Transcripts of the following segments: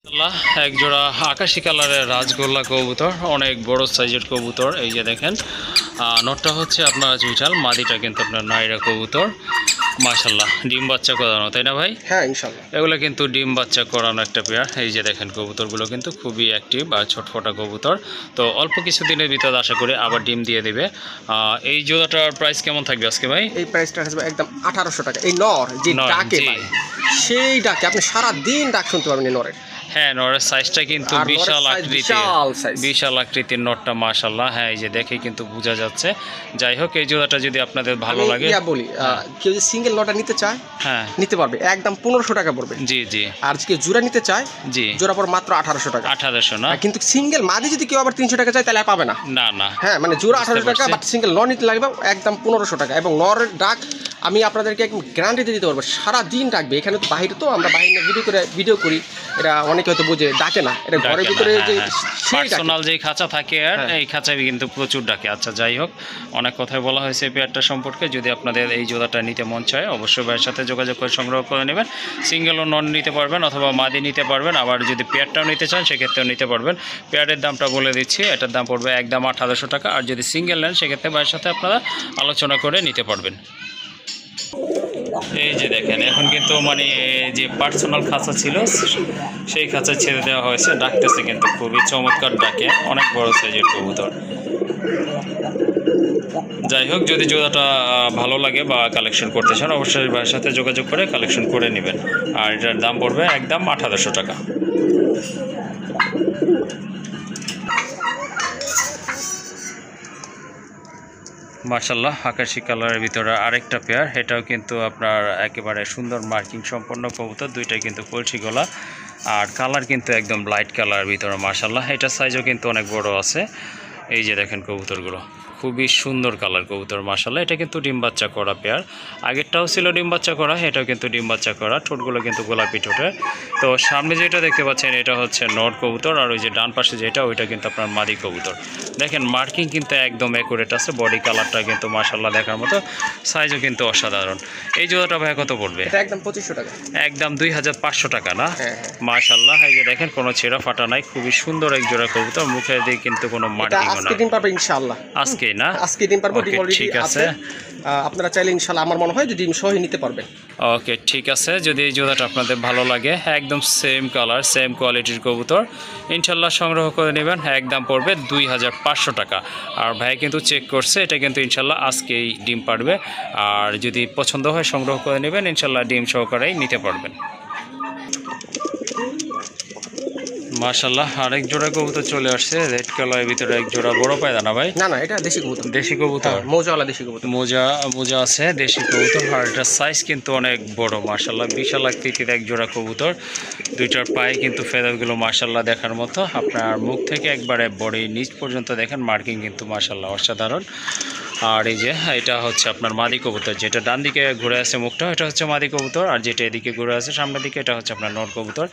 এক জোড়া আকাশি কালারের রাজগোল্লা কবুতর, অনেক বড় সাইজের কবুতর। এই যে দেখেন, নটটা হচ্ছে আপনার চুইঠাল, মাদিটা কিন্তু আপনার নাইরা কবুতর। মাশাল্লাহ, ডিম বাচ্চা করানো, তাই না ভাই? হ্যাঁ ইনশাল্লাহ, এগুলো কিন্তু ডিম বাচ্চা করানো একটা পেয়ার। এই যে দেখেন, কবুতরগুলো কিন্তু খুবই অ্যাক্টিভ আর ছোটফোটা কবুতর। তো অল্প কিছু দিনের ভিতরে আশা করি আবার ডিম দিয়ে দেবে। এই জোড়াটার প্রাইস কেমন থাকবে আজকে ভাই? এই প্রাইসটা আসবে একদম 1800 টাকা। এই নর যে ডাকে ভাই, সেই ডাকে আপনি সারা দিন ডাক শুনতে পারবেন এই নরের। হ্যাঁ, নরের সাইজটা কিন্তু বিশাল আকৃতির নটটা, মাশাল্লাহ। হ্যাঁ, এই যে দেখে কিন্তু বোঝা যাচ্ছে। যাই হোক, এই জোড়াটা যদি আপনাদের ভালো লাগে, বলি কেউ যদি সিঙ্গেল নটা নিতে চায়, হ্যাঁ নিতে পারবে, একদম 1500 টাকা পড়বে। জি জি। আর কেউ জোড়া নিতে চায়, জি, জোড়া পর মাত্র 1800 টাকা। 1800 না? কিন্তু সিঙ্গেল মাদি যদি কেউ আবার 300 টাকা চায় তাহলে আর পাবে না। না না, হ্যাঁ মানে জোড়া 1800 টাকা, বাট সিঙ্গেল নর নিতে লাগবে একদম 1500 টাকা। এবং নরের ডাক আমি আপনাদেরকে একদম গ্যারান্টি দিতে পারবো, সারা দিন ডাকবে। এখানে তো বাইরে, তো আমরা বাইরে ভিডিও করি, এটা অনেকে হয়তো বোঝে ডাকে না, এটা ঘরের ভিতরে যে পার্সোনাল যে খাঁচা থাকে, আর এই খাঁচায় কিন্তু প্রচুর ডাকে। আচ্ছা, যাই হোক, অনেক কথাই বলা হয়েছে এই পেয়ারটা সম্পর্কে। যদি আপনাদের এই জোড়াটা নিতে মন চায়, অবশ্যই ভাইয়ের সাথে যোগাযোগ করে সংগ্রহ করে নেবেন। সিঙ্গেল ও নন নিতে পারবেন, অথবা মাদি নিতে পারবেন। আবার যদি পেয়ারটাও নিতে চান, সেক্ষেত্রেও নিতে পারবেন। পেয়ারের দামটা বলে দিচ্ছি, এটার দাম পড়বে একদম 1800 টাকা। আর যদি সিঙ্গেল নেন, সেক্ষেত্রে ভাইয়ের সাথে আপনারা আলোচনা করে নিতে পারবেন। এই যে দেখেন, এখন কিন্তু মানে যে পার্সোনাল খাঁচা ছিল, সেই খাঁচা ছেড়ে দেওয়া হয়েছে। ডাকতেছে কিন্তু খুবই চমৎকার ডাকে, অনেক বড় সাইজের কবুতর। যাই হোক, যদি জোড়াটা ভালো লাগে বা কালেকশন করতে চান, অবশ্যই ভাইয়ের সাথে যোগাযোগ করে কালেকশন করে নেবেন। আর এটার দাম পড়বে একদম 1800 টাকা। মাশাল্লাহ, আকাশি কালারের ভিতরে আরেকটা পেয়ার। এটাও কিন্তু আপনার একেবারে সুন্দর মার্কিং সম্পন্ন কবুতর। দুইটাই কিন্তু কলসি গলা, আর কালার কিন্তু একদম লাইট কালারের ভিতরে। মাশাল্লাহ, এটার সাইজও কিন্তু অনেক বড় আছে। এই যে দেখেন, কবুতরগুলো খুবই সুন্দর কালার কবুতর। মাশাল্লাহ, এটা কিন্তু ডিম বাচ্চা করা পেয়ার। আগেরটাও ছিল ডিম বাচ্চা করা, এটাও কিন্তু ডিম বাচ্চা করা। ঠোঁটগুলো কিন্তু গোলাপি ঠোঁটের। তো সামনে যেটা দেখতে পাচ্ছেন, এটা হচ্ছে নর কবুতর, আর ওই যে ডান পাশে যেটা, ওইটা কিন্তু আপনার মাদি কবুতর। দেখেন, মার্কিং কিন্তু একদম অ্যাকুরেট আছে। বডি কালারটা কিন্তু মাশাল্লাহ দেখার মতো, সাইজও কিন্তু অসাধারণ। এই জোড়াটা ভাই কত পড়বে? এটা একদম 2500 টাকা। একদম 2500 টাকা না? মাশাল্লাহ, এই যে দেখেন, কোনো ছেঁড়া ফাটা নাই, খুবই সুন্দর এক জোড়া কবুতর। মুখে দিয়ে কিন্তু কোনো মার্কিং না। আজকে দিন পারবে ইনশাআল্লাহ। আজকে না? আজকে দিন পারবো, ডিম অলরেডি ঠিক আছে। আপনারা চাইলে ইনশাআল্লাহ আমার মনে হয় যে ডিম সহ নিতে পারবেন। ওকে, ঠিক আছে। যদি এই জোড়াটা আপনাদের ভালো লাগে, একদম সেম কালার সেম কোয়ালিটির কবুতর, ইনশাল্লাহ সংগ্রহ করে নেবেন। একদম পড়বে 2500 টাকা। আর ভাই কিন্তু চেক করছে, এটা কিন্তু ইনশাল্লাহ আজকেই ডিম পারবে। আর যদি পছন্দ হয়, সংগ্রহ করে নেবেন, ইনশাল্লাহ ডিম সহকারেই নিতে পারবেন। মাশাল্লাহ, আরেক জোড়া কবুতর চলে আসছে। রেড কালারের ভিতরে এক জোড়া বড় পায়দানা ভাই? না না, এটা দেশি কবুতর। দেশি কবুতর, মোজাওয়ালা দেশি কবুতর। মোজা আছে, দেশি কবুতর। আর এটার সাইজ কিন্তু অনেক বড়। মাশাল্লাহ, বিশাল আকৃতির এক জোড়া কবুতর। দুইটার পায়ে কিন্তু ফেদারগুলো মাশাল্লাহ দেখার মতো। আপনার মুখ থেকে একবারে বডি নিচ পর্যন্ত দেখেন, মার্কিং কিন্তু মাশাল্লাহ অসাধারণ। আর এই যে এটা হচ্ছে আপনার মাদি কবুতর, যেটা ডান দিকে ঘুরে আছে মুখটা, এটা হচ্ছে মাদি কবুতর। আর যেটা এদিকে ঘুরে আছে সামনের দিকে, এটা হচ্ছে আপনার নর কবুতর।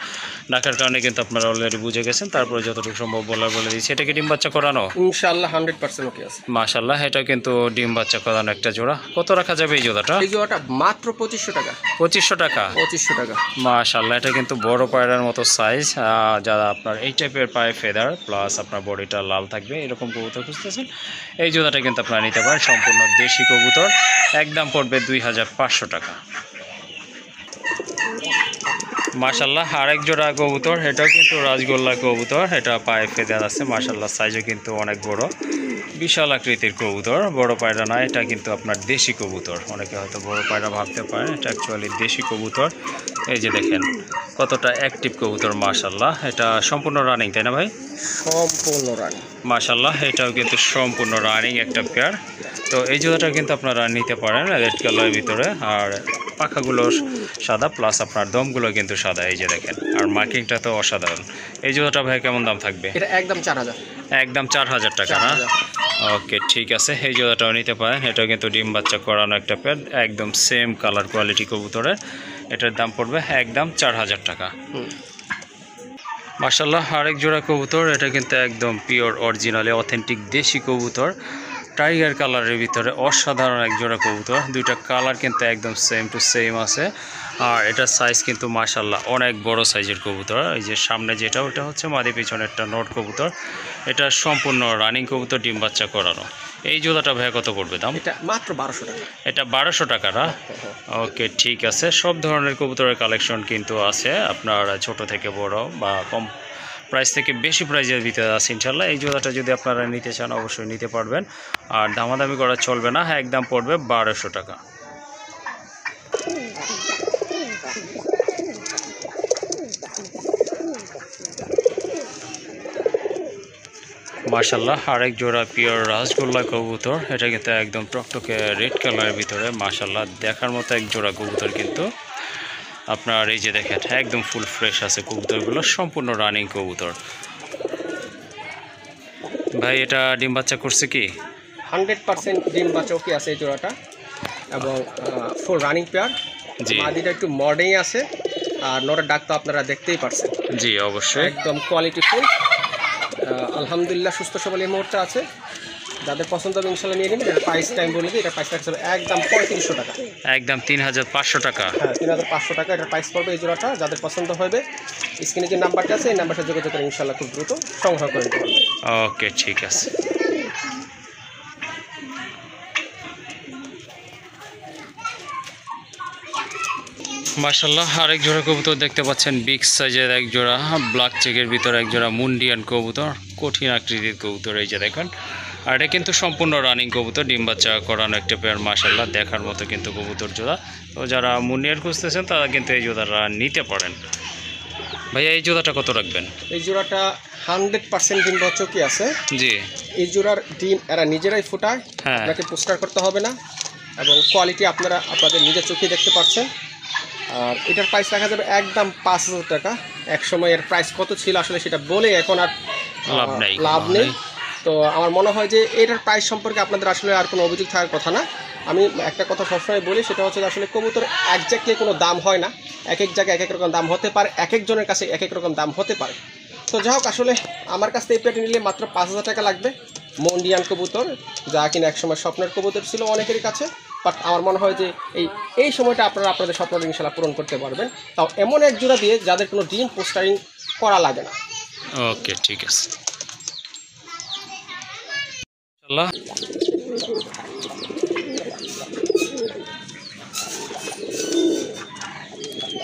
ডাকার কারণে কিন্তু আপনারা অলরেডি বুঝে গেছেন। তারপরে যতটুকু সম্ভব বলে দিচ্ছি, এটাকে ডিম বাচ্চা করানো ইনশাআল্লাহ 100% ওকে আছে। মাশাল্লাহ, এটা কিন্তু ডিম বাচ্চা করানো একটা জোড়া। কত রাখা যাবে এই জোড়াটা? এই জোড়াটা মাত্র 2500 টাকা। 2500 টাকা? 2500 টাকা। মাশাল্লাহ, এটা কিন্তু বড় পায়রার মতো সাইজ। যারা আপনার এই টাইপের পায়ে ফেদার প্লাস আপনার বডিটা লাল থাকবে, এরকম কবুতর খুঁজতেছেন, এই জোড়াটা কিন্তু আপনারা নিতে পারেন। সম্পূর্ণ দেশি কবুতর, একদম পড়বে 2500 টাকা। মাশাল্লাহ, আরেক জোড়া কবুতর, এটাও কিন্তু রাজগোল্লা কবুতর। এটা পায়ে ফেদার আছে, মাশাল্লাহ সাইজও কিন্তু অনেক বড়, বিশাল আকৃতির কবুতর। বড় পায়রা না, এটা কিন্তু আপনার দেশি কবুতর। অনেকে হয়তো বড় পায়রা ভাবতে পারেন, এটা অ্যাকচুয়ালি দেশি কবুতর। এই যে দেখেন কতটা অ্যাক্টিভ কবুতর। মাশাল্লাহ, এটা সম্পূর্ণ রানিং, তাই না ভাই? সম্পূর্ণ রানিং। মাশাল্লাহ, এটাও কিন্তু সম্পূর্ণ রানিং একটা পেয়ার। তো এই জোড়াটা কিন্তু আপনারা নিতে পারেন রেড কালারের ভিতরে। আর পাখাগুলো সাদা, প্লাস আপনার দমগুলো কিন্তু সাদা। এই যে দেখেন, আর মার্কিংটা তো অসাধারণ। এই জোড়াটা ভাই কেমন দাম থাকবে? এটা একদম 4000। একদম 4000 টাকা না? ওকে, ঠিক আছে, এই জোড়াটাও নিতে পারেন। এটাও কিন্তু ডিম বাচ্চা করানো একটা পেয়ার, একদম সেম কালার কোয়ালিটি কবুতরের। এটার দাম পড়বে একদম 4000 টাকা। মাশাল্লাহ, আরেক জোড়া কবুতর, এটা কিন্তু একদম পিওর অরিজিনালি অথেন্টিক দেশি কবুতর। টাইগার কালারের ভিতরে অসাধারণ এক জোড়া কবুতর। দুইটা কালার কিন্তু একদম সেম টু সেম আছে। আর এটার সাইজ কিন্তু মাশাল্লাহ অনেক বড় সাইজের কবুতর। এই যে সামনে যেটা ওটা হচ্ছে মাদি, পিছনে একটা নট কবুতর। এটা সম্পূর্ণ রানিং কবুতর, ডিম বাচ্চা করানো। এই জোড়াটা ভাইয়া কত পড়বে দাম? এটা মাত্র 1200 টাকা। এটা 1200 টাকা না? ওকে, ঠিক আছে। সব ধরনের কবুতরের কালেকশন কিন্তু আছে আপনার, ছোট থেকে বড় বা কম প্রাইস থেকে বেশি প্রাইজের ভিতরে আছে ইনশাল্লাহ। এই জোড়াটা যদি আপনারা নিতে চান অবশ্যই নিতে পারবেন, আর দামাদামি করা চলবে না। হ্যাঁ, একদম পড়বে 1200 টাকা। মাশাল্লাহ আরেক জোড়া পিওর রাসগোল্লা কবুতর। এটা কিন্তু একদম টকটকে রেড কালারের ভিতরে মাশাল্লাহ দেখার মতো এক জোড়া কবুতর কিন্তু আপনার। এই যে দেখেন একদম ফুল ফ্রেশ আছে কবুতরগুলো, সম্পূর্ণ রানিং কবুতর। ভাই এটা ডিম বাচ্চা করছে কি? 100% ডিম বাচ্চা ওকে আছে এই জোড়াটা, এবং ফুল রানিং পেয়ার। জি, মাদিটা একটু মডেই আছে, আর নরের ডাক তো আপনারা দেখতেই পারছেন। জি অবশ্যই, একদম কোয়ালিটিফুল। আলহামদুলিল্লাহ সুস্থ সবল এই মুহূর্তে আছে। যাদের পছন্দ হবে ইনশাল্লাহ নিয়ে নেবেন। এটা প্রাইস টাইম বলে দিই, এটা প্রাইস রাখছে একদম 3500 টাকা। একদম 3500 টাকা। হ্যাঁ, 3500 টাকা এটা প্রাইস পড়বে এই জোড়াটা। যাদের পছন্দ হবে স্ক্রিনে যে নাম্বারটা আছে এই নাম্বারটা যোগাযোগ করে ইনশাল্লাহ খুব দ্রুত সংগ্রহ করে নিতে পারবেন। ওকে, ঠিক আছে। মাশাল্লাহ আরেক জোড়া কবুতর দেখতে পাচ্ছেন, বিগ সাইজের এক জোড়া ব্ল্যাক চেকের ভিতরে এক জোড়া মুন্ডিয়ান কবুতর, কঠিন আকৃতির কবুতর। এই যে দেখেন, আর এটা কিন্তু সম্পূর্ণ রানিং কবুতর, ডিম বাচ্চা করানো একটা পেয়ার। মাশাল্লাহ দেখার মতো কিন্তু কবুতর জোড়া। তো যারা মুন্ডিয়ান খুঁজতেছেন তারা কিন্তু এই জোড়াটা নিতে পারেন। ভাইয়া এই জোড়াটা কত রাখবেন? এই জোড়াটা 100% ডিম বাচ্চা কি আছে। জি, এই জোড়ার ডিম এরা নিজেরাই ফোটায়, হ্যাঁ, আপনাকে পোস্টার করতে হবে না, এবং কোয়ালিটি আপনারা আপনাদের নিজের চোখে দেখতে পাচ্ছেন। আর এটার প্রাইস রাখা যাবে একদম 5000 টাকা। এক সময় এর প্রাইস কত ছিল আসলে সেটা বলে এখন আর লাভ নেই। তো আমার মনে হয় যে এটার প্রাইস সম্পর্কে আপনাদের আসলে আর কোনো অভিযোগ থাকার কথা না। আমি একটা কথা সবসময় বলি, সেটা হচ্ছে যে আসলে কবুতর একজ্যাক্টলি কোনো দাম হয় না। এক এক জায়গায় এক এক রকম দাম হতে পারে, এক একজনের কাছে এক এক রকম দাম হতে পারে। তো যাই হোক, আসলে আমার কাছ থেকে এই পেয়ারটি নিলে মাত্র 5000 টাকা লাগবে। মন্ডিয়ান কবুতর, যা কিনা এক সময় স্বপ্নের কবুতর ছিল অনেকেরই কাছে। বাট আমার মনে হয় যে এই সময়টা আপনারা আপনাদের স্বপ্নটা ইনশাল্লাহ পূরণ করতে পারবেন, তাও এমন এক জোড়া দিয়ে যাদের কোনো ডিম পোস্টারিং করা লাগে না। ওকে, ঠিক আছে।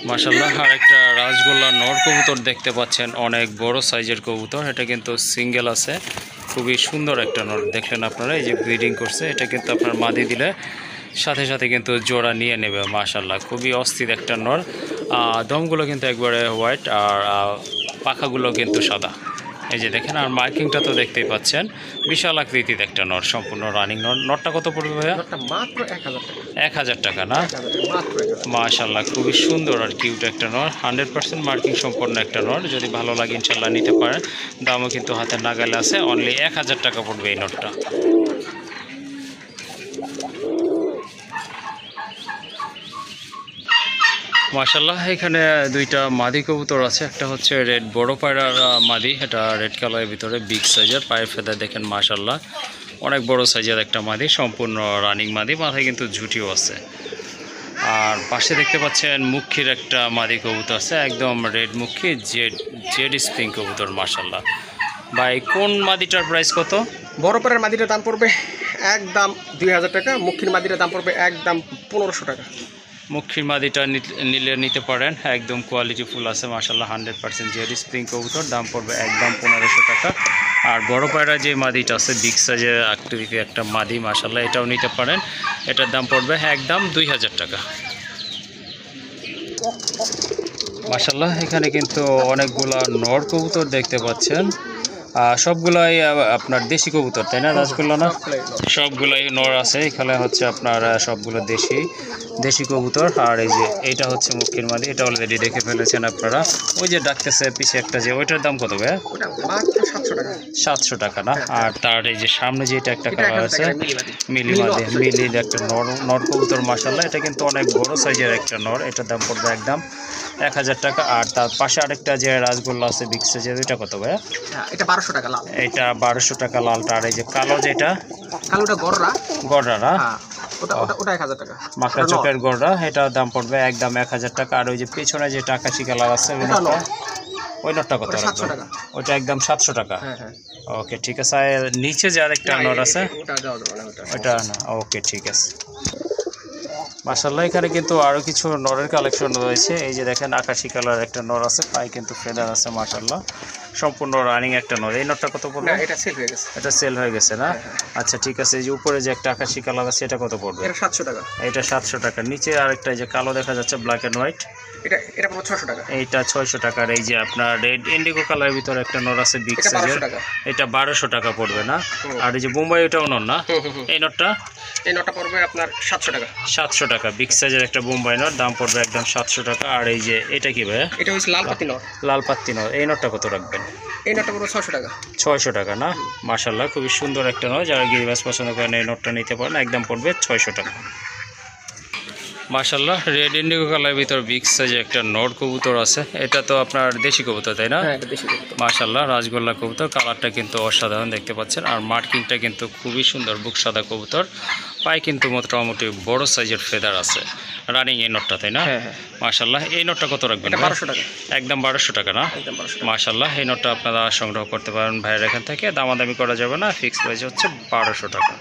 মাশাল্লাহ আর একটা রাসগোল্লা নর কবুতর দেখতে পাচ্ছেন, অনেক বড় সাইজের কবুতর। এটা কিন্তু সিঙ্গেল আছে, খুবই সুন্দর একটা নর। দেখলেন আপনারা, এই যে ব্রিডিং করছে। এটা কিন্তু আপনার মাদি দিলে সাথে সাথে কিন্তু জোড়া নিয়ে নেবে। মাশাল্লাহ খুবই অস্থির একটা নর। দমগুলো কিন্তু একবারে হোয়াইট, আর পাখাগুলো কিন্তু সাদা। এই যে দেখেন, আর মার্কিংটা তো দেখতেই পাচ্ছেন, বিশাল আকৃতির একটা নর, সম্পূর্ণ রানিং নর। নরটা কত পড়বে ভাইয়া? মাত্র 1000 টাকা। 1000 টাকা না? মাশাল্লাহ খুবই সুন্দর আর কিউট একটা নর, 100% মার্কিং সম্পন্ন একটা নর। যদি ভালো লাগে ইনশাল্লাহ নিতে পারেন। দামও কিন্তু হাতের নাগালে আছে, অনলি 1000 টাকা পড়বে এই নরটা। মাশাল্লাহ এখানে দুইটা মাদি কবুতর আছে। একটা হচ্ছে রেড বড় পায়রার মাদি, এটা রেড কালারের ভিতরে বিগ সাইজের, পায়ের ফেদা দেখেন মাশাল্লাহ অনেক বড় সাইজের একটা মাদি, সম্পূর্ণ রানিং মাদি, মাথায় কিন্তু ঝুঁটিও আছে। আর পাশে দেখতে পাচ্ছেন মুখির একটা মাদি কবুতর আছে, একদম রেড মুখী, জেড স্প্রিং কবুতর। মাশাল্লাহ ভাই, কোন মাদিটার প্রাইস কত? বড় পাড়ার মাদিটার দাম পড়বে একদম 2000 টাকা। মুখির মাদিটার দাম পড়বে একদম 1500 টাকা। মুখির মাদিটা নিলে নিতে পারেন, একদম কোয়ালিটি ফুল আছে মাশাল্লাহ, 100% জেড স্প্রিং কবুতর। দাম পড়বে একদম 1500 টাকা। আর বড় পায়রা যে মাদিটা আছে, বিগ সাইজের আকৃতিতে একটা মাদি, মাশাল্লাহ এটাও নিতে পারেন। এটার দাম পড়বে একদম 2000 টাকা। মাশাল্লাহ এখানে কিন্তু অনেকগুলা নর কবুতর দেখতে পাচ্ছেন, সবগুলাই আপনার দেশি কবুতর, তাই না রাসগোল্লা না? সবগুলাই নর আছে এখানে, হচ্ছে আপনার সবগুলো দেশি কবুতর। আর এই যে এইটা হচ্ছে মুখির মাদি, এটা অলরেডি দেখে ফেলেছেন আপনারা। ওই যে ডাকতেছে পিছে একটা, যে ওইটার দাম কত ভাই? 700 টাকা। 700 টাকা না? আর তার এই যে সামনে যেটা একটা কালার আছে, মিলি মাদি, মিলির একটা নর কবুতর। মাশাল্লাহ এটা কিন্তু অনেক বড় সাইজের একটা নর, এটার দাম পড়বে একদম 1000 টাকা। আর তার পাশে আরেকটা যে রাসগোল্লা আছে বিগ সাইজের, ওইটা কত ভাইয়া? এটা 1200 টাকা লাল। এটা 1200 টাকা লালটা। আর এই যে কালো যেটা, কালোটা গড়রা। গড়রা না? ওটা 1000 টাকা। মাকড়া চোখের গড়া, এটার দাম পড়বে একদম 1000 টাকা। আর ওই যে পেছনে যে আকাশি কালার আছে ওই নটটা কত? 700 টাকা। ওটা একদম 700 টাকা। হ্যাঁ হ্যাঁ। ওকে ঠিক আছে। আর নিচে যে আরেকটা নট আছে ওটা দেওয়া যাবে না, ওটা না। ওকে ঠিক আছে। মাশাআল্লাহ এখানে কিন্তু আরো কিছু নরের কালেকশন রয়েছে। এই যে দেখেন আকাশি কালার একটা নর আছে, পায়ে কিন্তু ফেদার আছে মাশাআল্লাহ, সম্পূর্ণ রানিং একটা নর। এই নরটা কত পড়বে? না এটা সেল হয়ে গেছে। এটা সেল হয়ে গেছে না? আচ্ছা ঠিক আছে। এই যে উপরে যে একটা আকাশি কালার আছে এটা কত পড়বে? এটা 700 টাকা। এটা 700 টাকা। নিচে আরেকটা যে কালো দেখা যাচ্ছে ব্ল্যাক এন্ড হোয়াইট, এটা পুরো 600 টাকা। এইটা 600 টাকার। এই যে আপনার রেড ইন্ডিগো কালারের ভিতরে একটা নর আছে বিগ এটা সাইজের, 1200 টাকা। এটা 1200 টাকা পড়বে না? আর এই যে বোম্বাই এটাও নর না? এই নরটা এই নটটা পড়বে আপনার 700 টাকা। 700 টাকা। বিগ সাইজের একটা বোম্বাই নট, দাম পড়বে একদম 700 টাকা। আর এই যে এটা কি ভাই? এটা হচ্ছে লাল পাতি নট। লাল পাত্তি নট, এই নটটা কত রাখবেন? এই নটটা পুরো 600 টাকা। 600 টাকা না? মাশাআল্লাহ খুবই সুন্দর একটা নট, যারা গিরিবাজ পছন্দ করেন এই নটটা নিতে পারেন, একদম পড়বে 600 টাকা। মাশাআল্লাহ রেড ইন্ডিগো কালারের ভিতর বিগ সাইজে একটা নর কবুতর আছে। এটা তো আপনার দেশি কবুতর তাই না? হ্যাঁ এটা দেশি কবুতর। মাশাআল্লাহ রাজগোল্লা কবুতর, কালারটা কিন্তু অসাধারণ দেখতে পাচ্ছেন। আর মার্কিংটা কিন্তু খুবই সুন্দর, বুক সাদা কবুতর, পায়ে কিন্তু মোটামুটি বড় সাইজের ফেদার আছে। রানিং এই নটটা তাই না? হ্যাঁ হ্যাঁ। মাশাআল্লাহ এই নটটা কত রাখবেন? এটা 1200 টাকা। একদম 1200 টাকা না? একদম 1200 টাকা। মাশাআল্লাহ এই নটটা আপনারা সংগ্রহ করতে পারেন ভাইয়ের এখান থেকে, দামাদামি করা যাবে না, ফিক্স প্রাইস হচ্ছে 1200 টাকা।